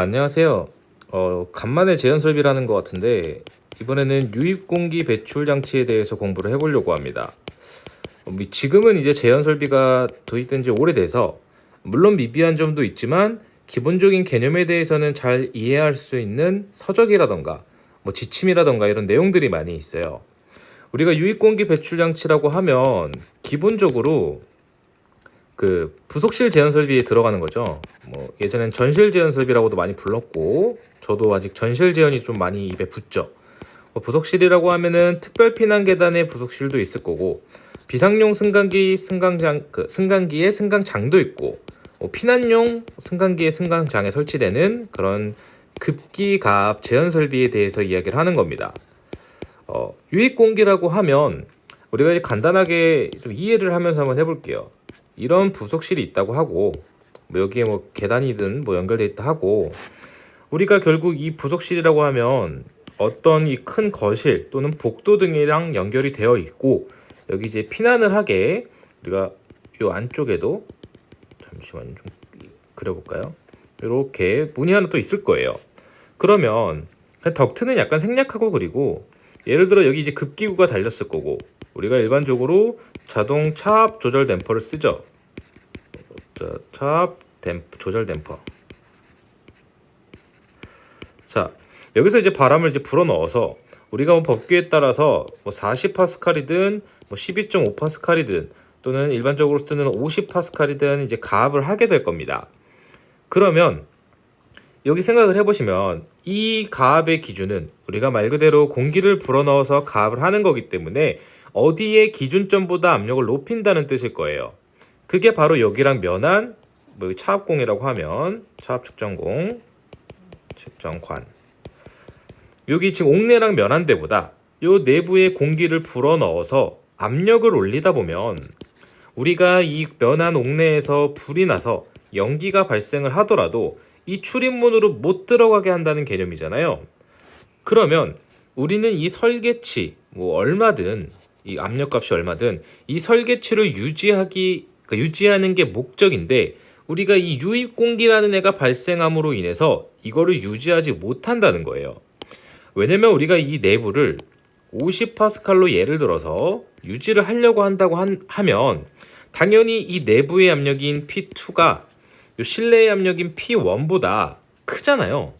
안녕하세요. 간만에 재현 설비라는 것 같은데 이번에는 유입 공기 배출 장치에 대해서 공부를 해보려고 합니다. 지금은 이제 재현 설비가 도입된 지 오래돼서 물론 미비한 점도 있지만 기본적인 개념에 대해서는 잘 이해할 수 있는 서적이라던가 지침이라던가 이런 내용들이 많이 있어요. 우리가 유입 공기 배출 장치라고 하면 기본적으로 그 부속실 제한 설비에 들어가는 거죠. 예전엔 전실 제한 설비라고도 많이 불렀고, 저도 아직 전실 제한이 좀 많이 입에 붙죠. 부속실이라고 하면은 특별 피난 계단의 부속실도 있을 거고, 비상용 승강기 승강기에 승강장도 있고, 피난용 승강기에 승강장에 설치되는 그런 급기 가압 제한 설비에 대해서 이야기를 하는 겁니다. 유입 공기라고 하면 우리가 이제 간단하게 좀 이해를 하면서 한번 해볼게요. 이런 부속실이 있다고 하고 여기에 계단이든 연결돼 있다 하고, 우리가 결국 이 부속실이라고 하면 어떤 이 큰 거실 또는 복도 등이랑 연결이 되어 있고, 여기 이제 피난을 하게 우리가 요 안쪽에도 잠시만 좀 그려볼까요? 이렇게 문이 하나 또 있을 거예요. 그러면 덕트는 약간 생략하고, 그리고 예를 들어 여기 이제 급기구가 달렸을 거고, 우리가 일반적으로 자동 차압 조절 댐퍼를 쓰죠. 차압 조절 댐퍼. 자, 여기서 이제 바람을 이제 불어 넣어서 우리가 법규에 따라서 40파스칼이든 12.5파스칼이든 또는 일반적으로 쓰는 50파스칼이든 이제 가압을 하게 될 겁니다. 그러면 여기 생각을 해보시면 이 가압의 기준은 우리가 말 그대로 공기를 불어넣어서 가압을 하는 거기 때문에 어디에 기준점보다 압력을 높인다는 뜻일 거예요. 그게 바로 여기랑 면한 차압공이라고 하면 차압 측정공, 측정관. 여기 지금 옥내랑 면한대보다 요 내부에 공기를 불어넣어서 압력을 올리다 보면 우리가 이 면한 옥내에서 불이 나서 연기가 발생을 하더라도 이 출입문으로 못 들어가게 한다는 개념이잖아요. 그러면 우리는 이 설계치 얼마든, 이 압력값이 얼마든 이 설계치를 유지하는 게 목적인데, 우리가 이 유입 공기라는 애가 발생함으로 인해서 이거를 유지하지 못한다는 거예요. 왜냐면 우리가 이 내부를 50파스칼로 예를 들어서 유지를 하려고 한다고 하면 당연히 이 내부의 압력인 P2가 요 실내의 압력인 P1보다 크잖아요.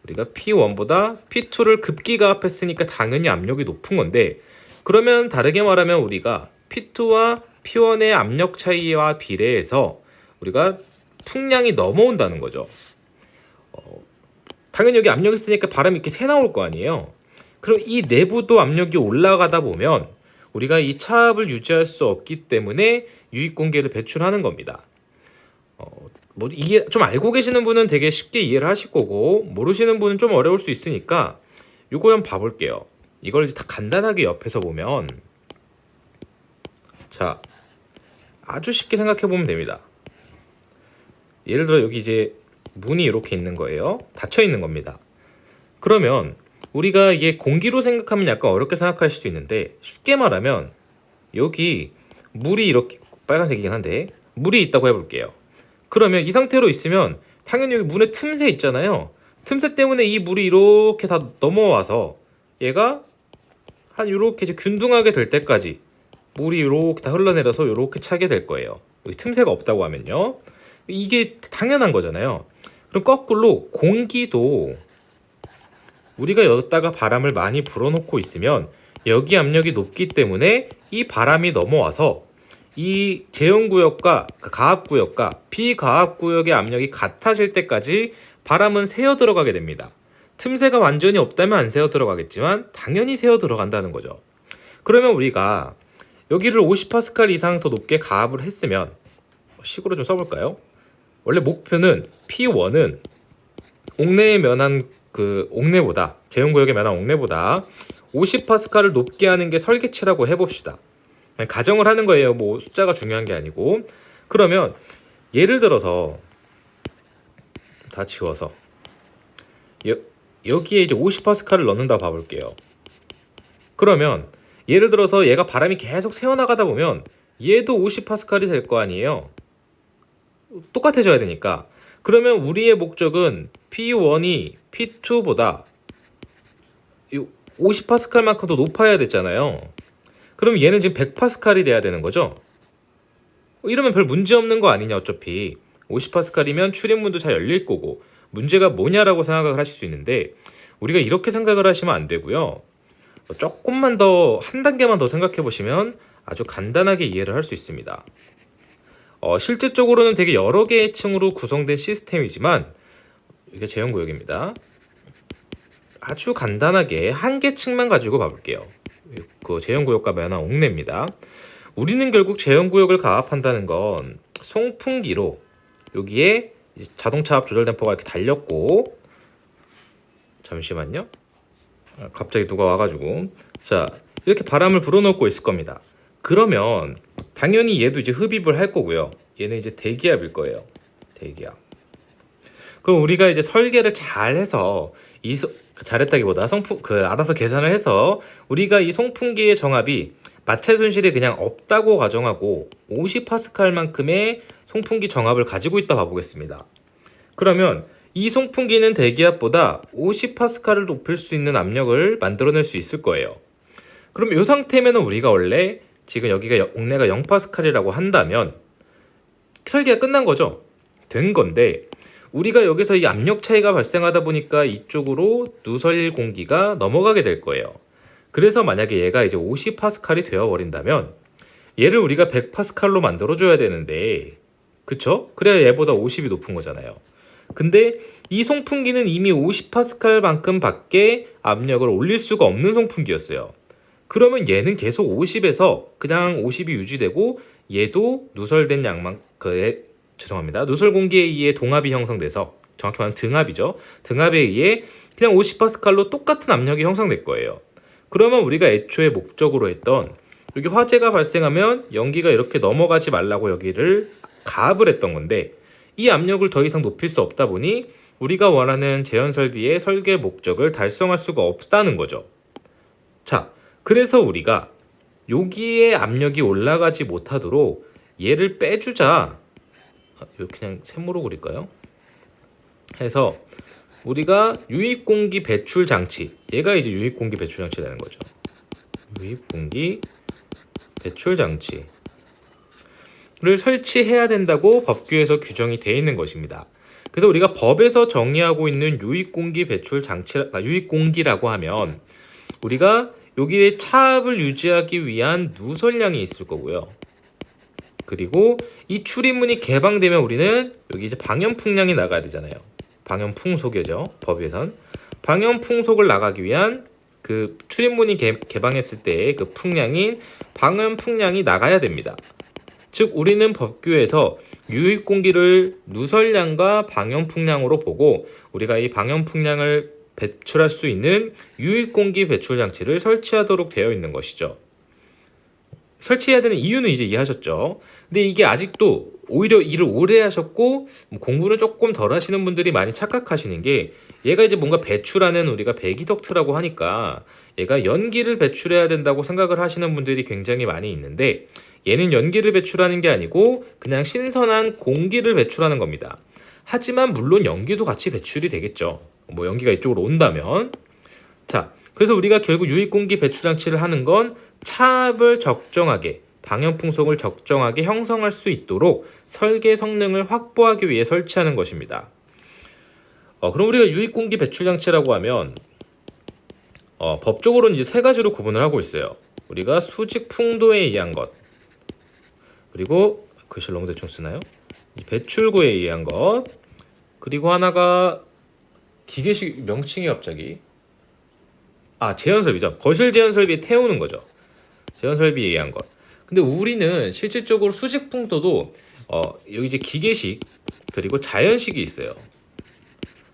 우리가 P1보다 P2를 급기가압했으니까 당연히 압력이 높은 건데, 그러면 다르게 말하면 우리가 P2와 P1의 압력 차이와 비례해서 우리가 풍량이 넘어온다는 거죠. 당연히 여기 압력이 있으니까 바람이 이렇게 새 나올 거 아니에요. 그럼 이 내부도 압력이 올라가다 보면 우리가 이 차압을 유지할 수 없기 때문에 유입 공기를 배출하는 겁니다. 이해 좀 알고 계시는 분은 되게 쉽게 이해를 하실 거고, 모르시는 분은 좀 어려울 수 있으니까 요거 한번 봐볼게요. 이걸 이제 다 간단하게 옆에서 보면, 자, 아주 쉽게 생각해 보면 됩니다. 예를 들어 여기 이제 문이 이렇게 있는 거예요. 닫혀 있는 겁니다. 그러면 우리가 이게 공기로 생각하면 약간 어렵게 생각할 수도 있는데, 쉽게 말하면 여기 물이 이렇게 빨간색이긴 한데 물이 있다고 해볼게요. 그러면 이 상태로 있으면 당연히 여기 문에 틈새 있잖아요. 틈새 때문에 이 물이 이렇게 다 넘어와서 얘가 한 이렇게 이제 균등하게 될 때까지 물이 이렇게 다 흘러내려서 이렇게 차게 될 거예요. 여기 틈새가 없다고 하면요. 이게 당연한 거잖아요. 그럼 거꾸로 공기도 우리가 여기다가 바람을 많이 불어넣고 있으면 여기 압력이 높기 때문에 이 바람이 넘어와서 이 제형구역과 가압구역과 비가압구역의 압력이 같아질 때까지 바람은 새어 들어가게 됩니다. 틈새가 완전히 없다면 안 새어 들어가겠지만 당연히 새어 들어간다는 거죠. 그러면 우리가 여기를 50파스칼 이상 더 높게 가압을 했으면, 식으로 좀 써볼까요? 원래 목표는 P1은 옥내에 면한 옥내보다, 제형구역에 면한 옥내보다 50파스칼을 높게 하는 게 설계치라고 해봅시다. 가정을 하는 거예요. 숫자가 중요한 게 아니고. 그러면 예를 들어서 다 지워서 여기에 이제 50파스칼을 넣는다 봐볼게요. 그러면 예를 들어서 얘가 바람이 계속 새어나가다 보면 얘도 50파스칼이 될 거 아니에요. 똑같아져야 되니까. 그러면 우리의 목적은 P1이 P2보다 50파스칼만큼 더 높아야 됐잖아요. 그럼 얘는 지금 100파스칼이 돼야 되는 거죠. 이러면 별 문제 없는 거 아니냐. 어차피 50파스칼이면 출입문도 잘 열릴 거고 문제가 뭐냐라고 생각을 하실 수 있는데, 우리가 이렇게 생각을 하시면 안 되고요. 조금만 더, 한 단계만 더 생각해 보시면 아주 간단하게 이해를 할 수 있습니다. 실질적으로는 되게 여러 개의 층으로 구성된 시스템이지만, 이게 제형구역입니다. 아주 간단하게 한 개 층만 가지고 봐볼게요. 그 제형구역과 면한 옥내입니다. 우리는 결국 제형구역을 가압한다는 건 송풍기로 여기에 자동차 앞 조절 댐퍼가 이렇게 달렸고, 잠시만요. 갑자기 누가 와가지고, 자, 이렇게 바람을 불어넣고 있을 겁니다. 그러면 당연히 얘도 이제 흡입을 할 거고요. 얘는 이제 대기압일 거예요. 대기압. 그럼 우리가 이제 설계를 잘해서 잘했다기보다 알아서 계산을 해서 우리가 이 송풍기의 정압이 마찰 손실이 그냥 없다고 가정하고 50파스칼만큼의 송풍기 정압을 가지고 있다 봐보겠습니다. 그러면 이 송풍기는 대기압보다 50파스칼을 높일 수 있는 압력을 만들어낼 수 있을 거예요. 그럼 이 상태면 우리가 원래 지금 여기가 옥내가 0파스칼이라고 한다면 설계가 끝난 거죠. 된 건데, 우리가 여기서 이 압력 차이가 발생하다 보니까 이쪽으로 누설 공기가 넘어가게 될 거예요. 그래서 만약에 얘가 이제 50파스칼이 되어버린다면 얘를 우리가 100파스칼로 만들어줘야 되는데, 그쵸? 그래야 얘보다 50이 높은 거잖아요. 근데 이 송풍기는 이미 50파스칼만큼 밖에 압력을 올릴 수가 없는 송풍기였어요. 그러면 얘는 계속 50에서 그냥 50이 유지되고, 얘도 누설된 누설 공기에 의해 동압이 형성돼서, 정확히 말하면 등압이죠. 등압에 의해 그냥 50파스칼로 똑같은 압력이 형성될 거예요. 그러면 우리가 애초에 목적으로 했던, 여기 화재가 발생하면 연기가 이렇게 넘어가지 말라고 여기를 가압을 했던 건데, 이 압력을 더 이상 높일 수 없다 보니 우리가 원하는 제연 설비의 설계 목적을 달성할 수가 없다는 거죠. 자, 그래서 우리가 여기에 압력이 올라가지 못하도록 얘를 빼주자. 그냥 세모로 그릴까요? 해서 우리가 유입공기 배출 장치, 얘가 이제 유입공기 배출 장치가 되는 거죠. 유입공기 배출 장치를 설치해야 된다고 법규에서 규정이 되어 있는 것입니다. 그래서 우리가 법에서 정의하고 있는 유입공기 배출 장치, 유입공기라고 하면 우리가 여기에 차압을 유지하기 위한 누설량이 있을 거고요. 그리고 이 출입문이 개방되면 우리는 여기 이제 방염풍량이 나가야 되잖아요. 방염풍속이죠, 법에선. 방염풍속을 나가기 위한 그 출입문이 개방했을 때 그 풍량인 방염풍량이 나가야 됩니다. 즉 우리는 법규에서 유입공기를 누설량과 방염풍량으로 보고, 우리가 이 방염풍량을 배출할 수 있는 유입공기 배출 장치를 설치하도록 되어 있는 것이죠. 설치해야 되는 이유는 이제 이해하셨죠? 근데 이게 아직도 오히려 일을 오래 하셨고 공부를 조금 덜 하시는 분들이 많이 착각하시는 게, 얘가 이제 뭔가 배출하는, 우리가 배기덕트라고 하니까 얘가 연기를 배출해야 된다고 생각을 하시는 분들이 굉장히 많이 있는데, 얘는 연기를 배출하는 게 아니고 그냥 신선한 공기를 배출하는 겁니다. 하지만 물론 연기도 같이 배출이 되겠죠. 뭐 연기가 이쪽으로 온다면. 자, 그래서 우리가 결국 유입공기 배출 장치를 하는 건 차압을 적정하게, 방염풍속을 적정하게 형성할 수 있도록 설계 성능을 확보하기 위해 설치하는 것입니다. 그럼 우리가 유입공기 배출 장치라고 하면 법적으로는 이제 세 가지로 구분을 하고 있어요. 우리가 수직 풍도에 의한 것, 그리고 글씨 너무 대충 쓰나요? 배출구에 의한 것, 그리고 하나가 기계식 명칭이 갑자기 제연설비죠. 거실 제연설비에 태우는 거죠. 제연설비에 의한 것. 근데 우리는 실질적으로 수직풍도도 여기 이제 기계식 그리고 자연식이 있어요.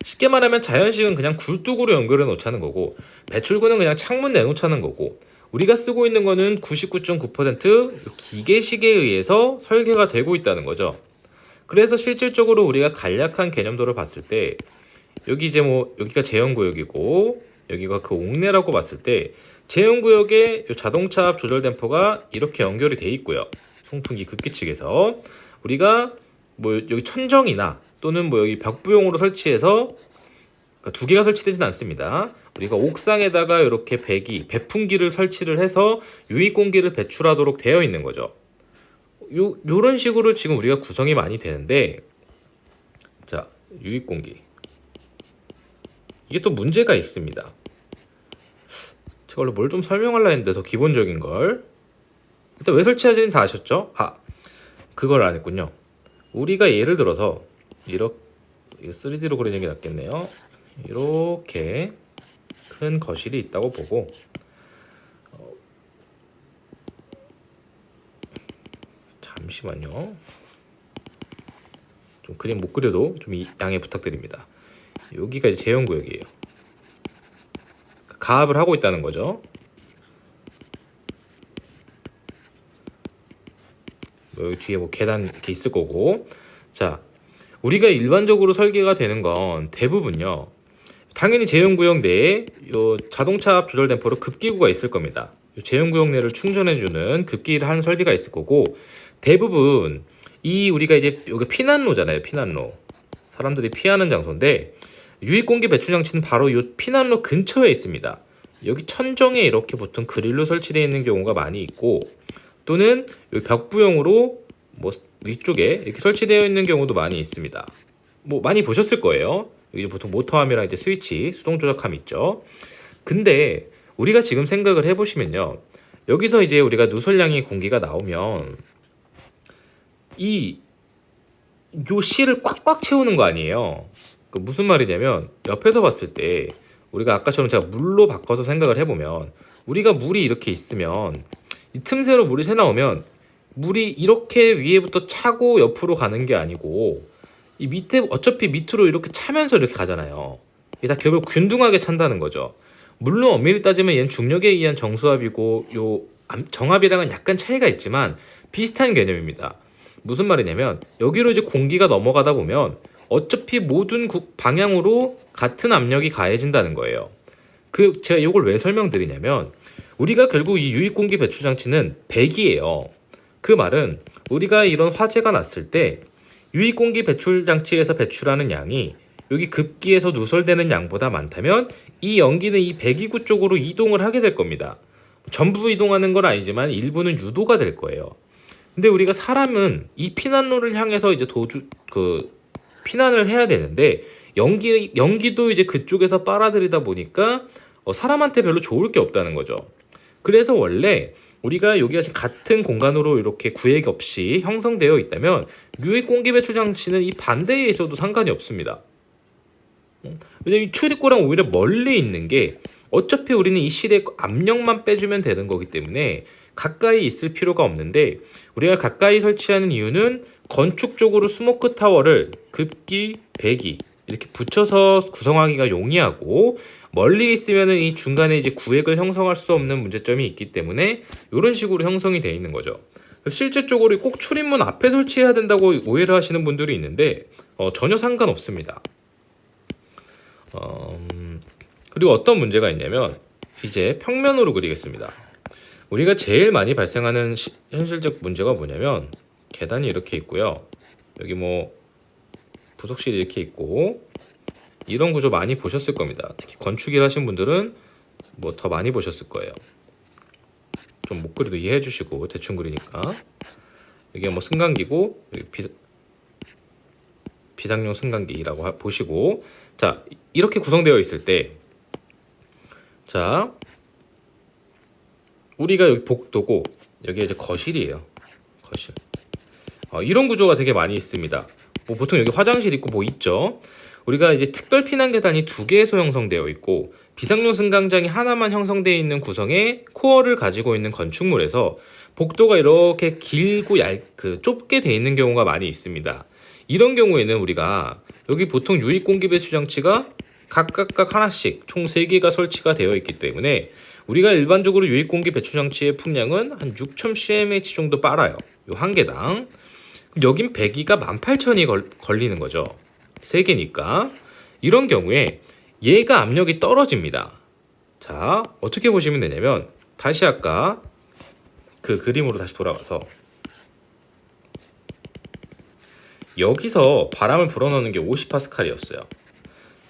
쉽게 말하면 자연식은 그냥 굴뚝으로 연결해 놓자는 거고, 배출구는 그냥 창문 내놓자는 거고, 우리가 쓰고 있는 거는 99.9% 기계식에 의해서 설계가 되고 있다는 거죠. 그래서 실질적으로 우리가 간략한 개념도를 봤을 때, 여기 이제 여기가 제연구역이고 여기가 그 옥내라고 봤을 때, 제연구역에 자동차 앞 조절 댐퍼가 이렇게 연결이 돼 있고요. 송풍기 급기 측에서 우리가 뭐 여기 천정이나 또는 뭐 여기 벽부용으로 설치해서 그러니까 두 개가 설치되지는 않습니다. 우리가 옥상에다가 이렇게 배풍기를 설치를 해서 유입 공기를 배출하도록 되어 있는 거죠. 요런 식으로 지금 우리가 구성이 많이 되는데, 자, 유입 공기. 이게 또 문제가 있습니다. 제가 원래 뭘 좀 설명하려 했는데 더 기본적인 걸. 일단 왜 설치하지는 다 아셨죠? 그걸 안 했군요. 우리가 예를 들어서 이렇게 3D로 그리는 게 낫겠네요. 이렇게 큰 거실이 있다고 보고, 잠시만요. 좀 그림 못 그려도 좀 양해 부탁드립니다. 여기가 이제 제형구역이에요. 가압을 하고 있다는 거죠. 여기 뒤에 뭐 계단 이렇게 있을 거고. 자, 우리가 일반적으로 설계가 되는 건 대부분요, 당연히 제형구역 내에 요 자동차 압 조절 댐퍼로 급기구가 있을 겁니다. 요 제형구역 내를 충전해주는 급기를 하는 설비가 있을 거고, 대부분 이 우리가 이제 여기 피난로잖아요. 피난로. 사람들이 피하는 장소인데 유입 공기 배출 장치는 바로 이 피난로 근처에 있습니다. 여기 천정에 이렇게 보통 그릴로 설치되어 있는 경우가 많이 있고, 또는 여기 벽부용으로 뭐 위쪽에 이렇게 설치되어 있는 경우도 많이 있습니다. 뭐 많이 보셨을 거예요. 여기 보통 모터함이랑 이제 스위치, 수동 조작함 있죠. 근데 우리가 지금 생각을 해보시면요, 여기서 이제 우리가 누설량의 공기가 나오면 요 실을 꽉꽉 채우는 거 아니에요. 그 무슨 말이냐면, 옆에서 봤을 때 우리가 아까처럼 제가 물로 바꿔서 생각을 해보면, 우리가 물이 이렇게 있으면 이 틈새로 물이 새 나오면 물이 이렇게 위에부터 차고 옆으로 가는 게 아니고 이 밑에 어차피 밑으로 이렇게 차면서 이렇게 가잖아요. 이게 다 결국 균등하게 찬다는 거죠. 물론 엄밀히 따지면 얘는 중력에 의한 정수압이고 요 정압이랑은 약간 차이가 있지만 비슷한 개념입니다. 무슨 말이냐면, 여기로 이제 공기가 넘어가다 보면 어차피 모든 방향으로 같은 압력이 가해진다는 거예요. 제가 이걸 왜 설명드리냐면, 우리가 결국 이 유입 공기 배출 장치는 배기예요. 그 말은 우리가 이런 화재가 났을 때 유입 공기 배출 장치에서 배출하는 양이 여기 급기에서 누설되는 양보다 많다면 이 연기는 이 배기구 쪽으로 이동을 하게 될 겁니다. 전부 이동하는 건 아니지만 일부는 유도가 될 거예요. 근데 우리가 사람은 이 피난로를 향해서 이제 피난을 해야 되는데 연기도 이제 그쪽에서 빨아들이다 보니까 사람한테 별로 좋을 게 없다는 거죠. 그래서 원래 우리가 여기가 지금 같은 공간으로 이렇게 구획 없이 형성되어 있다면 유입 공기 배출 장치는 이 반대에 있어도 상관이 없습니다. 왜냐면 이 출입구랑 오히려 멀리 있는 게 어차피 우리는 이 실의 압력만 빼주면 되는 거기 때문에 가까이 있을 필요가 없는데, 우리가 가까이 설치하는 이유는 건축적으로 스모크 타워를 급기, 배기 이렇게 붙여서 구성하기가 용이하고, 멀리 있으면 이 중간에 이제 구획을 형성할 수 없는 문제점이 있기 때문에 이런 식으로 형성이 되어 있는 거죠. 실질적으로 꼭 출입문 앞에 설치해야 된다고 오해를 하시는 분들이 있는데 전혀 상관없습니다. 그리고 어떤 문제가 있냐면, 이제 평면으로 그리겠습니다. 우리가 제일 많이 발생하는 현실적 문제가 뭐냐면, 계단이 이렇게 있고요, 여기 뭐 부속실이 이렇게 있고, 이런 구조 많이 보셨을 겁니다. 특히 건축일 하신 분들은 뭐 더 많이 보셨을 거예요. 좀 못 그려도 이해해 주시고, 대충 그리니까. 여기가 뭐 승강기고, 여기 비상용 승강기라고 보시고, 자, 이렇게 구성되어 있을 때, 자, 우리가 여기 복도고 여기 이제 거실이에요. 거실. 이런 구조가 되게 많이 있습니다. 뭐 보통 여기 화장실 있고 뭐 있죠. 우리가 이제 특별 피난 계단이 2개에서 형성되어 있고 비상용 승강장이 하나만 형성되어 있는 구성의 코어를 가지고 있는 건축물에서 복도가 이렇게 길고 좁게 되어 있는 경우가 많이 있습니다. 이런 경우에는 우리가 여기 보통 유입 공기 배출 장치가 각각 하나씩 총 3개가 설치가 되어 있기 때문에 우리가 일반적으로 유입 공기 배출 장치의 풍량은 한 6000cmh 정도 빨아요. 요 한 개당. 여긴 배기가 18,000이 걸리는 거죠. 3개니까. 이런 경우에 얘가 압력이 떨어집니다. 자, 어떻게 보시면 되냐면, 다시 아까 그 그림으로 다시 돌아가서 여기서 바람을 불어넣는 게 50파스칼이었어요.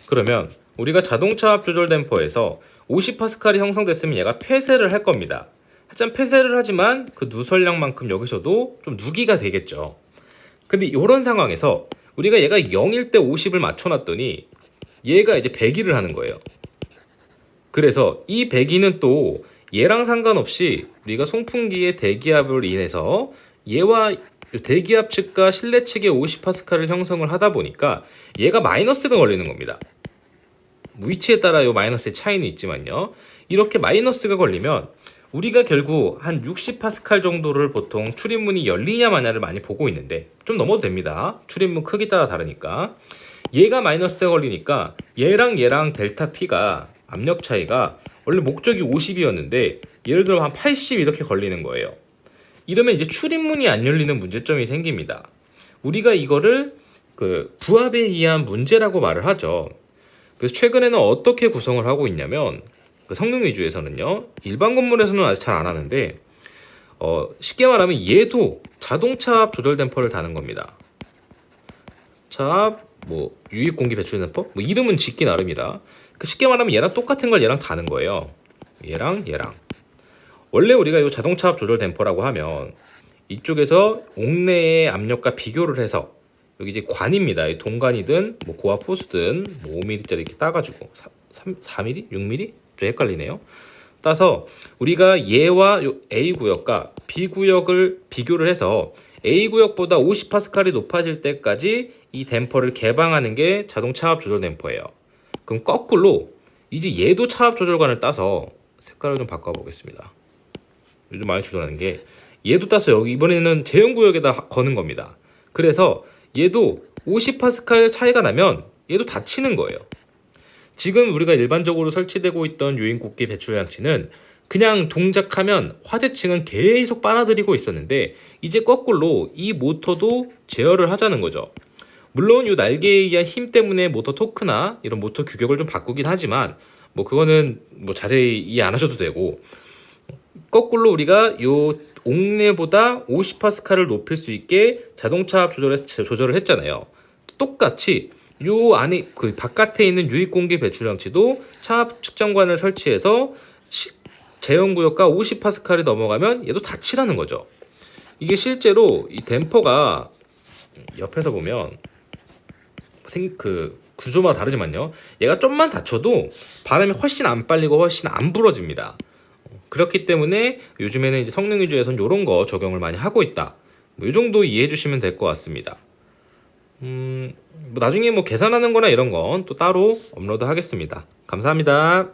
그러면 우리가 자동차 압 조절 댐퍼에서 50파스칼이 형성됐으면 얘가 폐쇄를 할 겁니다. 하지만 폐쇄를 하지만 그 누설량만큼 여기서도 좀 누기가 되겠죠. 근데 이런 상황에서 우리가 얘가 0일 때 50을 맞춰놨더니 얘가 이제 100일을 하는 거예요. 그래서 이 배기는 또 얘랑 상관없이 우리가 송풍기의 대기압을 인해서 얘와 대기압 측과 실내 측의 50파스칼을 형성을 하다 보니까 얘가 마이너스가 걸리는 겁니다. 위치에 따라 요 마이너스의 차이는 있지만요. 이렇게 마이너스가 걸리면 우리가 결국 한 60파스칼 정도를 보통 출입문이 열리냐 마냐를 많이 보고 있는데 좀 넘어도 됩니다. 출입문 크기 따라 다르니까. 얘가 마이너스가 걸리니까 얘랑 델타 P가 압력 차이가 원래 목적이 50이었는데 예를 들어 한 80 이렇게 걸리는 거예요. 이러면 이제 출입문이 안 열리는 문제점이 생깁니다. 우리가 이거를 그 부합에 의한 문제라고 말을 하죠. 그래서 최근에는 어떻게 구성을 하고 있냐면 그 성능 위주에서는요. 일반 건물에서는 아직 잘 안 하는데 쉽게 말하면 얘도 자동차 압 조절 댐퍼를 다는 겁니다. 차압 뭐 유입 공기 배출 댐퍼 뭐 이름은 짓기 나름이다. 그 쉽게 말하면 얘랑 똑같은 걸 얘랑 다는 거예요. 얘랑 원래 우리가 이 자동차 압 조절 댐퍼라고 하면 이쪽에서 옥내의 압력과 비교를 해서 여기 이제 관입니다. 동관이든 뭐 고압 호스든 뭐 5mm짜리 이렇게 따가지고 4mm? 6mm? 좀 헷갈리네요. 따서 우리가 얘와 요 A 구역과 B 구역을 비교를 해서 A 구역보다 50파스칼이 높아질 때까지 이 댐퍼를 개방하는 게 자동차 압 조절 댐퍼예요. 그럼 거꾸로 이제 얘도 차압 조절관을 따서 색깔을 좀 바꿔보겠습니다. 요즘 많이 조절하는 게 얘도 따서 여기 이번에는 제형 구역에다 거는 겁니다. 그래서 얘도 50파스칼 차이가 나면 얘도 닫히는 거예요. 지금 우리가 일반적으로 설치되고 있던 유인국기 배출 장치는 그냥 동작하면 화재층은 계속 빨아들이고 있었는데 이제 거꾸로 이 모터도 제어를 하자는 거죠. 물론 이 날개에 의한 힘 때문에 모터 토크나 이런 모터 규격을 좀 바꾸긴 하지만 뭐 그거는 뭐 자세히 이해 안 하셔도 되고 거꾸로 우리가 요 옥내보다 50파스칼을 높일 수 있게 자동차 압 조절을 했잖아요. 똑같이 요 안에 그 바깥에 있는 유입 공기 배출 장치도 차압 측정관을 설치해서 제형 구역과 50파스칼이 넘어가면 얘도 닫히라는 거죠. 이게 실제로 이 댐퍼가 옆에서 보면 그 구조마다 다르지만요. 얘가 좀만 닫혀도 바람이 훨씬 안 빨리고 훨씬 안 불어집니다. 그렇기 때문에 요즘에는 이제 성능 위주에서는 이런 거 적용을 많이 하고 있다. 이 정도 이해해 주시면 될 것 같습니다. 뭐 나중에 뭐 계산하는 거나 이런 건 또 따로 업로드 하겠습니다. 감사합니다.